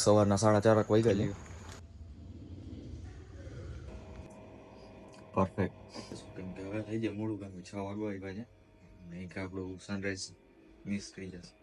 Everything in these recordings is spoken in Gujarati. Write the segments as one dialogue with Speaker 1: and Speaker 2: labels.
Speaker 1: સવારના 4:30 વાગ્યા છે. પરફેક્ટ. કેમ કે હવે થઈ જાય મોડું, કામ 6 વાગવા આવ્યા છે ને કે આપણું સનરાઈઝ મિસ થઈ જશે.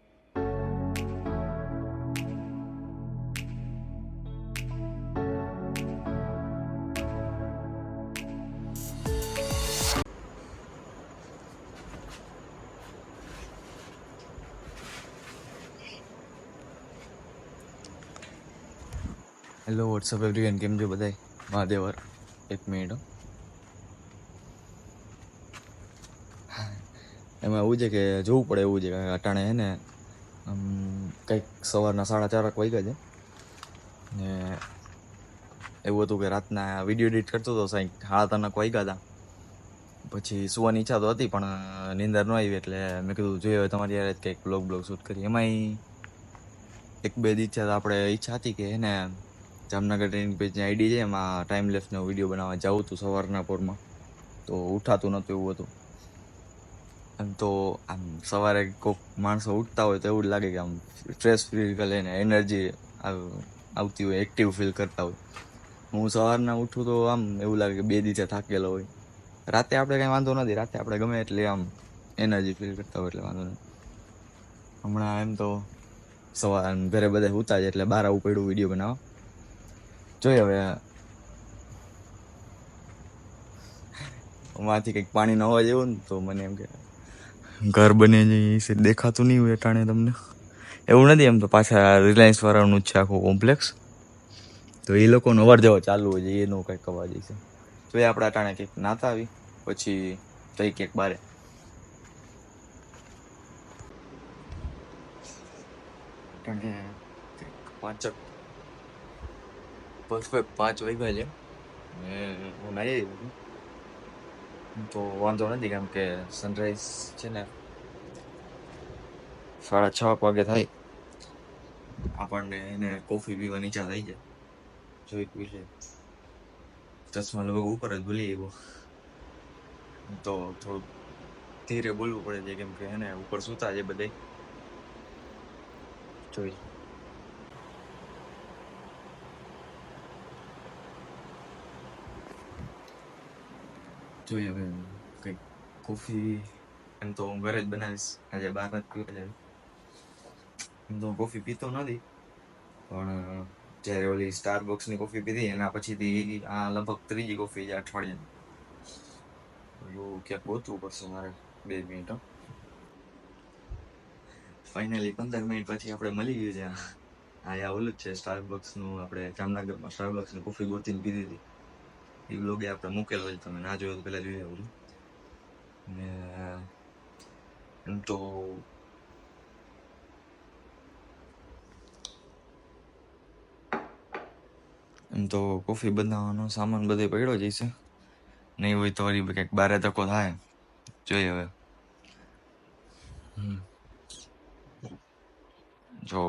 Speaker 1: હેલો વોટ્સઅપ એવરીવન, કેમ છો બધાય? મહાદેવર. એક મિનિટ. એમાં એવું છે કે જોવું પડે એવું છે કે અટાણે છે ને કંઈક સવારના 4:30 વાગ્યા છે ને એવું હતું કે રાતના વિડીયો એડિટ કરતો હતો, 3:30 વાગ્યા હતા. પછી સુવાની ઈચ્છા તો હતી પણ નીંદર ન આવી, એટલે મેં કીધું જોઈએ હવે તમારી યાર કંઈક બ્લોગ શૂટ કરી. એમાંય એક બે ઈચ્છા હતી કે એને જામનગર ટ્રેનિંગ પેજની આઈડી છે, એમાં ટાઈમ લેફ્ટનો વિડીયો બનાવવા જવું હતું સવારના પોરમાં, તો ઉઠાતું નહોતું એવું હતું. એમ તો આમ સવારે કોઈક માણસો ઉઠતા હોય તો એવું જ લાગે કે આમ સ્ટ્રેસ ફ્રી લઈને એનર્જી આવતી હોય, એક્ટિવ ફીલ કરતા હોય. હું સવારના ઉઠું તો આમ એવું લાગે કે 2 દિવસે થાકેલો હોય. રાતે આપણે કાંઈ વાંધો નથી, રાતે આપણે ગમે એટલે આમ એનર્જી ફીલ કરતા હોય એટલે વાંધો નથી. હમણાં એમ તો સવાર ઘરે બધા ઉતા છે એટલે બહાર આવું પડ્યું વિડીયો બનાવવા. જોઈએ હવે માંથી કંઈક પાણીનો અવાજ આવ્યો ને તો મને એમ કે ઘર બને છે દેખાતું નહીં હોય અટાણે તમને. એવું નથી, એમ તો પાછા રિલાયન્સ વાળાનું જ છે આખું કોમ્પ્લેક્સ, તો એ લોકોનો અવર જવર ચાલુ હોય છે, એનો કંઈક અવાજ છે. તો એ આપણે અટાણે કંઈક નાતા આવી પછી જઈ ક્યાંક બારે. અટાણે કંઈક 5 વાગ્યા છે ને હું નાઈ આવ્યો છું, તો વાંધો નથી કેમ કે સનરાઈઝ છે ને 6:30 વાગે થાય. આપણને એને કોફી પીવાની ઈચ્છા થઈ જાય, જોઈ પી લે. ચશ્મા લગભગ ઉપર જ ભૂલી આવ્યો, તો થોડુંક ધીરે બોલવું પડે છે કેમ કે એને ઉપર સૂતા છે બધા. જોઈએ હવે કંઈક કોફી એમ તો હું ઘરે જ બનાવીશ, આજે બહાર નથી પીવા. એમ તો કોફી પીતો નથી, પણ જ્યારે ઓલી સ્ટારબક્સની કોફી પીધી એના પછીથી આ લગભગ 3જી કોફી છે અઠવાડિયાની. એવું ક્યાંક ગોતવું પડશે મારે. 2 મિનિટ. ફાઇનલી 15 મિનિટ પછી આપણે મળી ગયું છે. આ ઓલું જ છે સ્ટારબક્સનું, આપણે જામનગરમાં સ્ટારબક્સની કોફી ગોતીને પીધી હતી એ બ્લોગે આપણે મૂકેલો છે, તમે ના જોયો તો પહેલાં જોઈ આવજો. ને એમ તો કોફી બનાવવાનો સામાન બધે પડ્યો જ છે, નહીં હોય તો વળી કંઈક બારે ધક્કો થાય. જોઈએ હવે. જો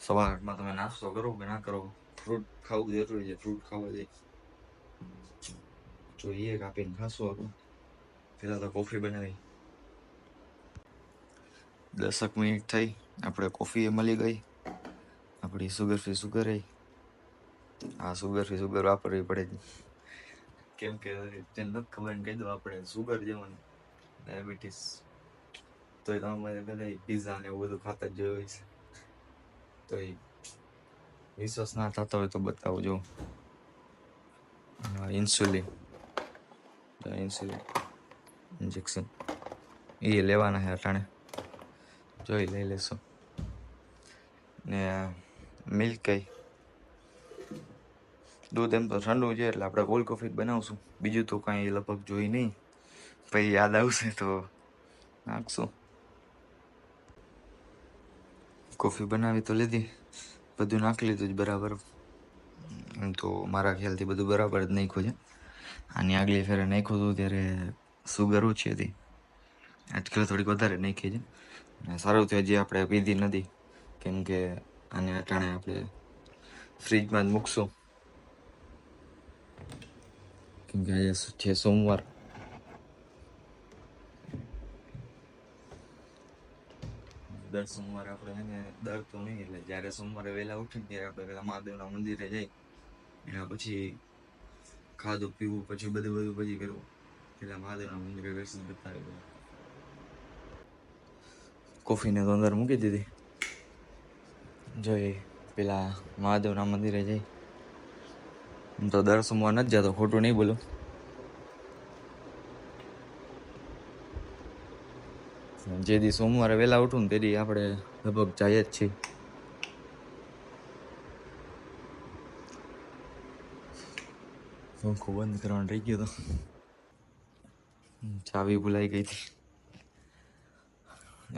Speaker 1: સવારમાં તમે નાસ્તો કરો કે ના કરો, ફ્રૂટ ખાવું જરૂરી છે. ફ્રૂટ ખાવા જાય જોઈએ, કાપીને ખાશું આપણે. પેલા તો કોફી બનાવી. 10 મિનિટ થઈ, આપણે કોફી મળી ગઈ. આપણી સુગર ફ્રી સુગર સુગર વાપરવી પડે છે કેમ કે તેને નથી ખબર ને કહી દો આપણે સુગર જેવાનું ડાયાબિટીસ. તો એ તમે બધા પીઝા ને એવું બધું ખાતા જ જોયું છે, તો એ વિશ્વાસ ના થતો હોય તો બતાવજો. ઇન્સ્યુલિન ઇન્જેક્શન એ લેવાના છે અટાણે, જોઈ લઈ લેશું. ને મિલ્ક દૂધ એમ તો ઠંડુ છે એટલે આપણે કોલ્ડ કોફી બનાવશું, બીજું તો કાંઈ લગભગ જોઈ નહીં. પછી યાદ આવશે તો નાખશું. કોફી બનાવી તો લીધી, બધું નાખી લીધું જ બરાબર. એમ તો મારા ખ્યાલથી બધું બરાબર જ નાખ્યું છે. આની આગલી ફેરે નાખ્યું હતું ત્યારે સુગર ઓછી હતી, આજકાલ થોડીક વધારે નાખી છે. અને સારું થયું હજી આપણે પીધી નથી, કેમ કે આને અટાણે આપણે ફ્રીજમાં જ મૂકશું, કેમ કે આજે છે સોમવાર. દર સોમવારે આપણે એને દર તો નહીં, એટલે જ્યારે સોમવારે વહેલા ઉઠીને ત્યારે આપણે પેલા મહાદેવના મંદિરે જઈ, એના પછી ખાધું પીવું, પછી બધું પછી કરવું, પેલા મહાદેવના મંદિરે દર્શન કરતા આવ્યું. કોફીને તો અંદર મૂકી દીધી, જોઈ પેલા મહાદેવના મંદિરે જઈ. હું તો દર સોમવાર નથી જતો, ખોટું નહીં બોલું. જે દી સોમવારે વહેલા ઉઠું ને તે દી આપણે લગભગ જાય જ છીએ. પંખો બંધ કરવાનું રહી ગયો તો, ચાવી ભૂલાઈ ગઈ હતી.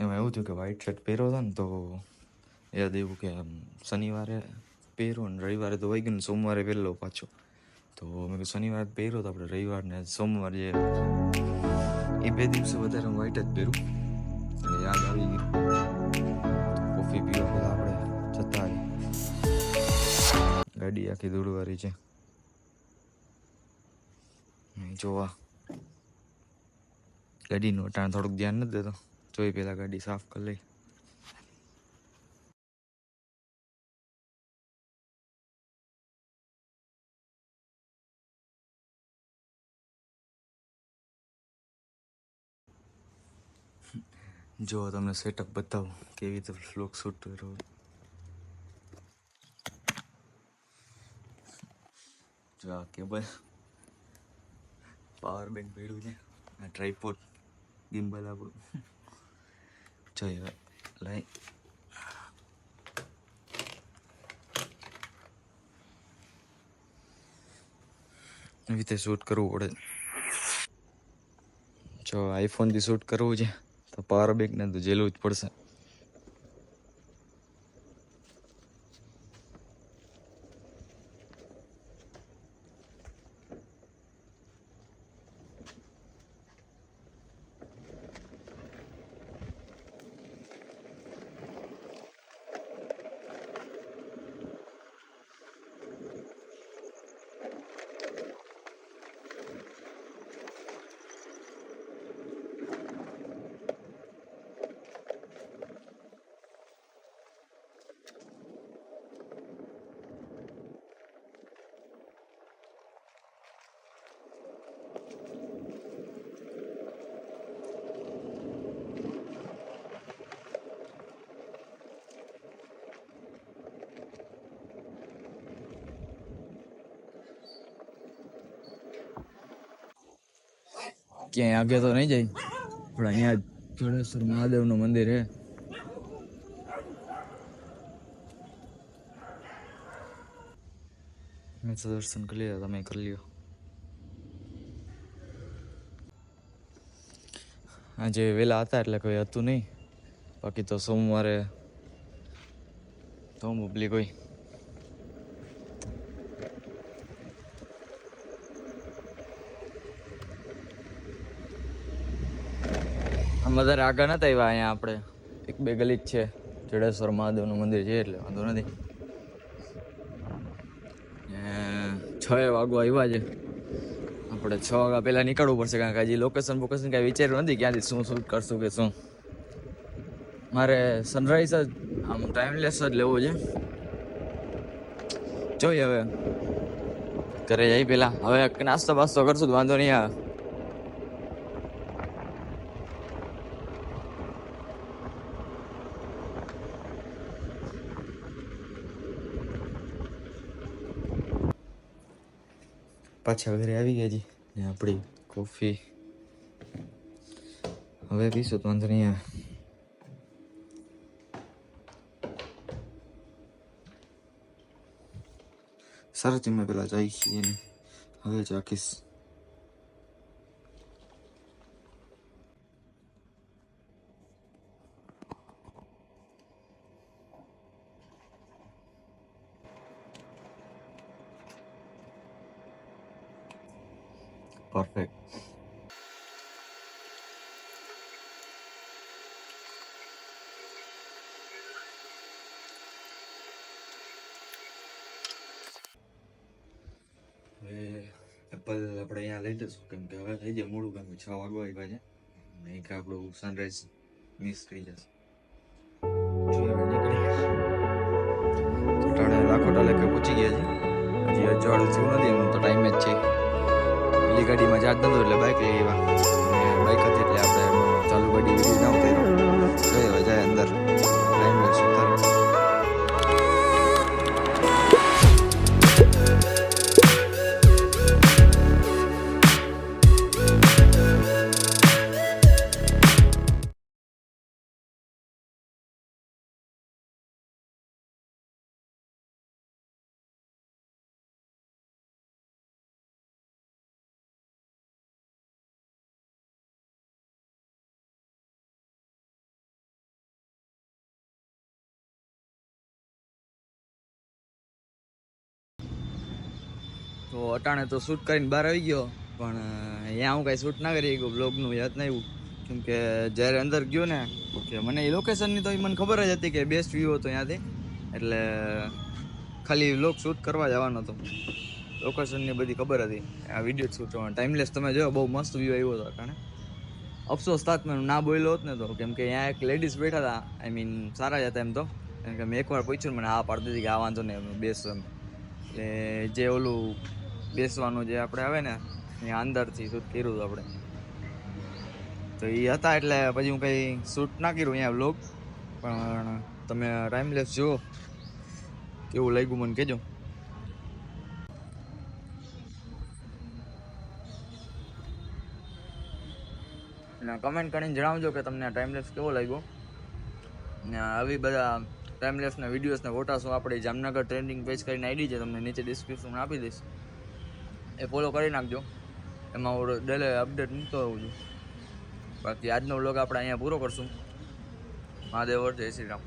Speaker 1: એમાં એવું થયું કે વ્હાઈટ શર્ટ પહેર્યો હતો ને, તો યાદ એવું કે શનિવારે પહેરો ને રવિવારે તો વહી ગયું ને, સોમવારે પહેરેલો પાછો. તો મેં કહ્યું શનિવારે પહેર્યો તો આપણે રવિવાર ને સોમવાર જે એ 2 દિવસે વધારે હું વ્હાઈટ જ પહેરું, એટલે યાદ આવી ગયું. કોફી પીવા પહેલાં આપણે જતા આવી. ગાડી આખી ધૂળવાળી છે જોવા. ગાડીનું અટાણ થોડુંક ધ્યાન નથી દેતો, જોઈ પહેલાં ગાડી સાફ કરી લઈ. જો તમને સેટઅપ બતાવું કેવી રીતે વ્લોગ શૂટ કર્યો. જો આ કેબલ, પાવર બેંક ભેળું છે, આ ટ્રાયપોડ, ગિમ્બલ આપણું. જોઈએ હવે લઈ એવી રીતે શૂટ કરવું પડે. જો આઈફોનથી શૂટ કરવું છે તો પાવર બેંકને તો જેલવું જ પડશે. ક્યાંય આગે તો નહીં જાય, પણ અહીંયા જોડેશ્વર મહાદેવનું મંદિર છે. મેં તો દર્શન કરી લીધા, તમે કરી લ્યો. આજે વહેલા હતા એટલે કોઈ હતું નહીં, બાકી તો સોમવારે તો પબ્લિક હોય. વધારે આગળ નતા આવ્યા, અહીંયા આપણે 1-2 ગલી જ છે, જડેશ્વર મહાદેવનું મંદિર છે એટલે વાંધો નથી. 6 વાગવા આવ્યા છે, આપણે 6 વાગ્યા પહેલાં નીકળવું પડશે, કારણ કે હજી લોકેશન કાંઈ વિચાર્યું નથી ક્યાંથી શું શૂટ કરશું કે શું. મારે સનરાઈઝ જ આમ ટાઈમલેસ જ લેવું છે. જોઈએ હવે ઘરે જઈ પહેલાં, હવે નાસ્તો બાસ્તો કરશું તો વાંધો નહીં આવે. પાછા ઘરે આવી ગયા જી ને આપણી કોફી હવે પીશું તો વાંધો નહીં આવે. સરસ મેં પેલા જાય છીએ ને હવે ચાખીશ. પરફેક્ટ. હવે એપલ આપણે અહીંયા લઈ લઈશું, કેમ કે હવે થઈ જાય મોડું, કેમ કે 6 વાગવા આવ્યા છે, નહીં કે આપણું સનરાઈઝ મિસ થઈ જશે. પહોંચી ગયા છે. હજી અજવાળું થયું નથી, એમ તો ટાઈમ જ છે. પેલી ગાડીમાં ચાર્જ નતો એટલે બાઇક લઈ આવ્યા, અને બાઇક હતી એટલે આપણે ચાલુ ગાડી વિડીયો ના ઉતાર્યો. હવે જાય અંદર ટાઈમ વેસ્ટ ઉતારી. તો અટાણે તો શૂટ કરીને બહાર આવી ગયો, પણ અહીંયા હું કાંઈ શૂટ ના કરી ગયો, બ્લોગનું યાદ ના આવ્યું. કેમ કે જ્યારે અંદર ગયો ને કે મને એ લોકેશનની તો મને ખબર જ હતી કે બેસ્ટ વ્યૂ હતો ત્યાંથી, એટલે ખાલી બ્લોગ શૂટ કરવા જવાનો હતો. લોકેશનની બધી ખબર હતી, આ વિડીયો શૂટ કરવાનો ટાઈમલેસ તમે જોયો, બહુ મસ્ત વ્યૂ આવ્યો હતો અટાણે. અફસોસ થાત મેં ના બોલ્યો હોત ને તો, કેમ કે અહીંયા એક લેડીઝ બેઠા હતા, આઈ મીન સારા જ હતા એમ તો. કેમ કે મેં એકવાર પૂછ્યું મને હા પાડતી હતી કે આ વાંધો નહીં બેસો એમ. એટલે જે ઓલું બેસવાનું જે આપણે આવે ને અહીંયા અંદરથી શૂટ કર્યું હતું આપણે, તો એ હતા. એટલે પછી હું કંઈ શૂટ ના કર્યું અહીંયા વ્લોગ, પણ તમે ટાઈમલેસ જુઓ કેવું લાગ્યું મને કહેજો. અને કમેન્ટ કરીને જણાવજો કે તમને ટાઈમલેસ કેવો લાગ્યો. ને આવી બધા ટાઈમલેસના વિડીયોઝને ફોટાસો આપણે જામનગર ટ્રેન્ડિંગ પેજ કરીને આઈડી છે, તમને નીચે ડિસ્ક્રિપ્શનમાં આપી દઈશ, એ ફોલો કરી નાખજો. એમાં હું ડેલી અપડેટ મૂકતો હોઉં છું. બાકી આજનો વ્લોગ આપણે અહીંયા પૂરો કરશું. મહાદેવ, જય શ્રી રામ.